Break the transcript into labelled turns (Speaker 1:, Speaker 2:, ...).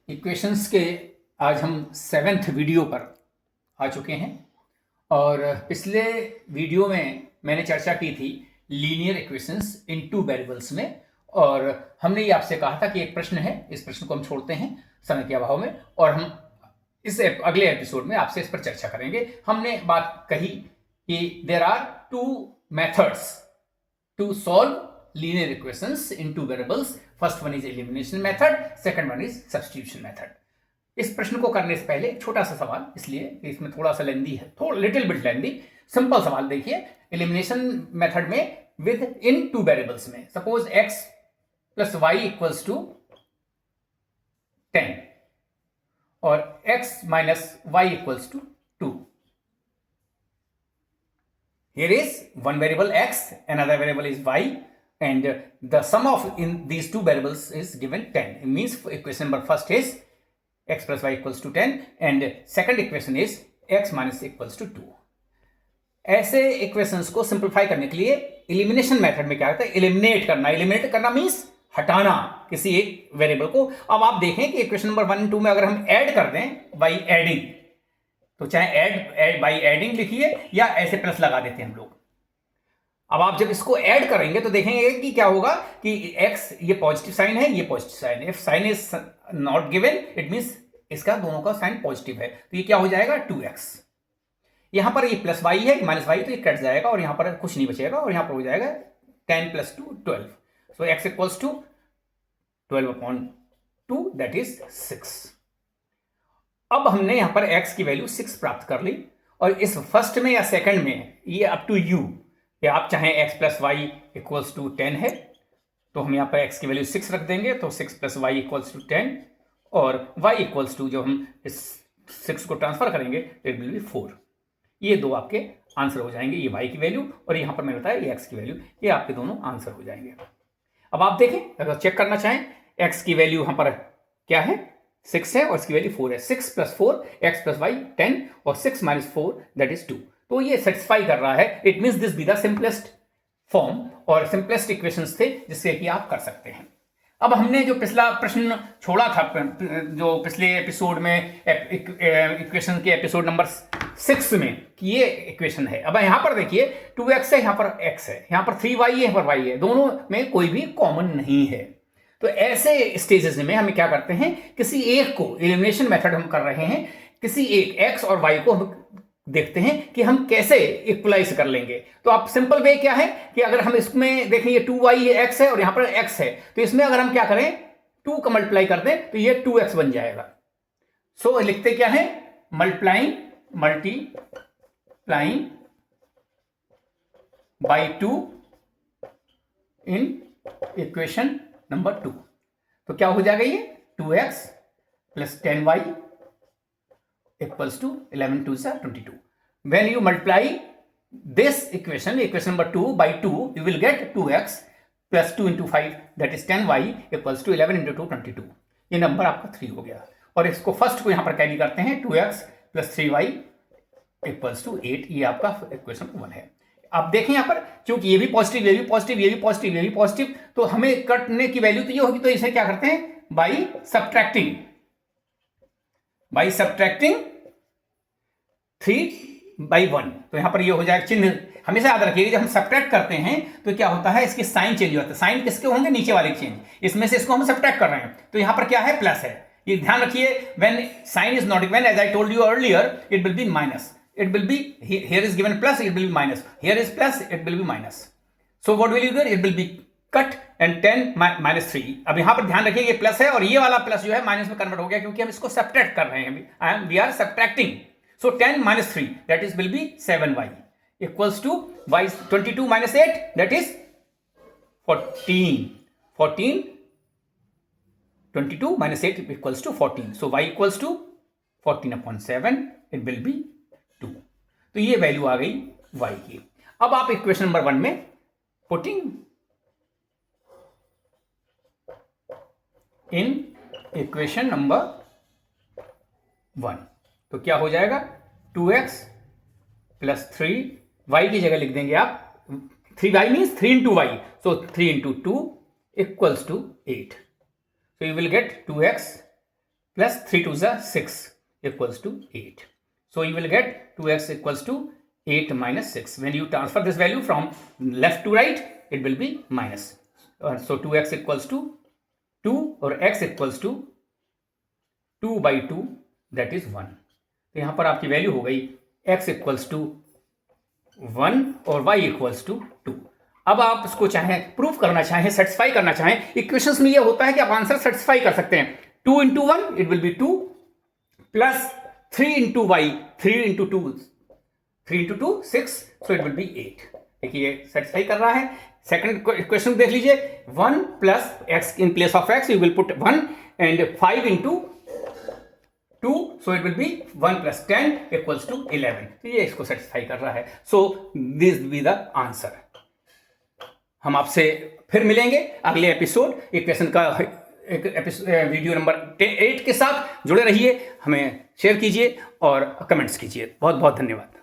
Speaker 1: Equations के आज हम 7th वीडियो पर आ चुके हैं और पिछले वीडियो में मैंने चर्चा की थी लीनियर इक्वेशंस इन टू वेरिएबल्स में। और हमने ये आपसे कहा था कि एक प्रश्न है, इस प्रश्न को हम छोड़ते हैं समय के अभाव में और हम इस अगले एपिसोड में आपसे इस पर चर्चा करेंगे। हमने बात कही कि there are two methods to solve linear equations in two variables. First one is elimination method, second one is substitution method. इस प्रश्न को करने से पहले एक छोटा सा सवाल, इसलिए इसमें थोड़ा सा लेंदी है, थोड़ा लिटिल बिट लेंदी, सिंपल सवाल देखिए। एलिमिनेशन मेथड में विद इन टू वेरिएबल्स में suppose x plus Y equals to 10 और x minus Y equals to 2. Here is one variable x, another variable is y, and the sum of in these two variables is given 10. It means equation number first is x plus y equals to 10 and second equation is x minus equals to 2. ऐसे equations को simplify करने के लिए elimination method में क्या होता है, eliminate करना मींस हटाना किसी एक वेरिएबल को। अब आप देखें कि इक्वेशन नंबर 1 2 में अगर हम ऐड कर दें बाई एडिंग, तो चाहे ऐड बाई एडिंग लिखिए या ऐसे प्लस लगा देते हैं हम लोग। अब आप जब इसको ऐड करेंगे तो देखेंगे कि क्या होगा कि x ये पॉजिटिव साइन है, ये पॉजिटिव साइन है। If sign is not given it means इसका दोनों का साइन पॉजिटिव है, तो ये क्या हो जाएगा 2x। यहां पर ये प्लस y है, माइनस y, तो ये कट जाएगा और यहां पर कुछ नहीं बचेगा और यहां पर हो जाएगा 10 plus 2 12. So x equals to 12/2 that is 6. अब हमने यहां पर x की वैल्यू 6 प्राप्त कर ली और इस फर्स्ट में या सेकंड में ये अप टू यू, या आप चाहें x plus Y equals to 10 है तो हम यहाँ पर x की वैल्यू 6 रख देंगे, तो 6 प्लस वाई इक्वल्स टू 10 और y इक्वल्स टू जो हम इस 6 को ट्रांसफर करेंगे इट विल बी 4. ये दो आपके आंसर हो जाएंगे, ये y की वैल्यू और यहाँ पर मैंने बताया ये x की वैल्यू, ये आपके दोनों आंसर हो जाएंगे। अब आप देखें, अगर चेक करना चाहें x की वैल्यू यहाँ पर क्या है 6 है और इसकी वैल्यू 4 है। 6 प्लस 4 x प्लस वाई 10 और 6 माइनस 4 दैट इज 2. तो ये सेटिस्फाई कर रहा है। It means this be the simplest form और सिंपलेस्ट इक्वेशंस थे जिससे कि आप कर सकते हैं। अब हमने जो पिछला प्रश्न छोड़ा था, जो पिछले एपिसोड में इक्वेशन के एपिसोड नंबर 6 में, कि ये इक्वेशन है। अब यहां पर देखिए 2x है, यहां पर x है, यहां पर 3y है, यहां पर y है, दोनों में कोई भी कॉमन नहीं है। तो ऐसे स्टेजेस में हम क्या करते हैं, किसी एक को, एलिमिनेशन मेथड हम कर रहे हैं, किसी एक x और y को हम देखते हैं कि हम कैसे इक्वलाइज कर लेंगे। तो आप सिंपल वे क्या है कि अगर हम इसमें देखें ये 2y x है और यहां पर x है, तो इसमें अगर हम क्या करें 2 का मल्टीप्लाई कर दें तो ये 2x बन जाएगा। सो लिखते क्या है, multiplying by 2 in equation number 2। तो क्या हो जाएगा ये 2x plus 10y equals to 11 2 is 22. When you multiply this equation number 2 by 2, you will get 2x plus 2 into 5 that is 10y equals to 11 into 2 22. ये नंबर आपका 3 हो गया और इसको फर्स्ट को यहां पर कैरी करते हैं 2x plus 3y equals to 8. ये आपका इक्वेशन 1 है। आप देखें यहां पर क्योंकि ये भी पॉजिटिव, ये भी पॉजिटिव, ये भी पॉजिटिव, ये भी पॉजिटिव, तो हमें कटने की वैल्यू तो ये होगी, तो इसे क्या करते हैं बाई सब्ट्रैक्टिंग 3/1। तो यहां पर ये हो जाएगा चिन्ह, हमेशा याद रखिएगा जब हम सब्ट्रैक्ट करते हैं तो क्या होता है, इसके साइन चेंज होता है। साइन किसके होंगे, नीचे वाले चेंज, इसमें से इसको हम सब्ट्रैक्ट कर रहे हैं, तो यहां पर क्या है प्लस है। ये ध्यान रखिए, when sign is not given as I told you earlier it will be minus, it will be here is given plus it will be minus, here is plus it will be minus. So what will you do, it will be cut and 10 minus 3। अब यहां पर ध्यान रखिए ये plus है और ये वाला प्लस जो है माइनस में कन्वर्ट हो गया क्योंकि हम इसको सब्ट्रैक्ट कर रहे हैं, we are subtracting. So 10 minus 3 that is will be 7y equals to y 22 minus 8 that is 14. 22 minus 8 equals to 14. So y equals to 14/7 it will be 2. तो ये वैल्यू आ गई y की। अब आप इक्वेशन नंबर 1 में पुटिंग इन इक्वेशन नंबर 1 तो क्या हो जाएगा 2x प्लस 3y की जगह लिख देंगे आप 3y means 3 into y, so 3 into 2 equals to 8. So you will get 2x plus 3 2 6 equals to 8. So you will get 2x equals to 8 minus 6. When you transfer this value from left to right, it will be minus. So 2x equals to 2 और x equals to 2 by 2 that is 1. तो यहाँ पर आपकी value हो गई x equals to 1 और y equals to 2. अब आप इसको चाहें प्रूफ करना चाहें, सेटिस्फाई करना चाहें, इक्वेशंस में ये होता है कि आप आंसर सेटिस्फाई कर सकते हैं. 2 into 1 it will be 2 plus 3 into y, 3 into 2 6, so it will be 8. देखिए सेटिस्फाई कर रहा है. सेकंड क्वेश्चन देख लीजिए. 1 plus x in place of x you will put 1 and 5 into 2, so it will be 1 plus 10 equals to 11. तो ये इसको satisfy कर रहा है. So this will be the answer. हम आपसे फिर मिलेंगे अगले एपिसोड इक्वेशन का वीडियो नंबर 8 के साथ. जुड़े रहिए, हमें शेयर कीजिए और कमेंट्स कीजिए. बहुत बहुत धन्यवाद.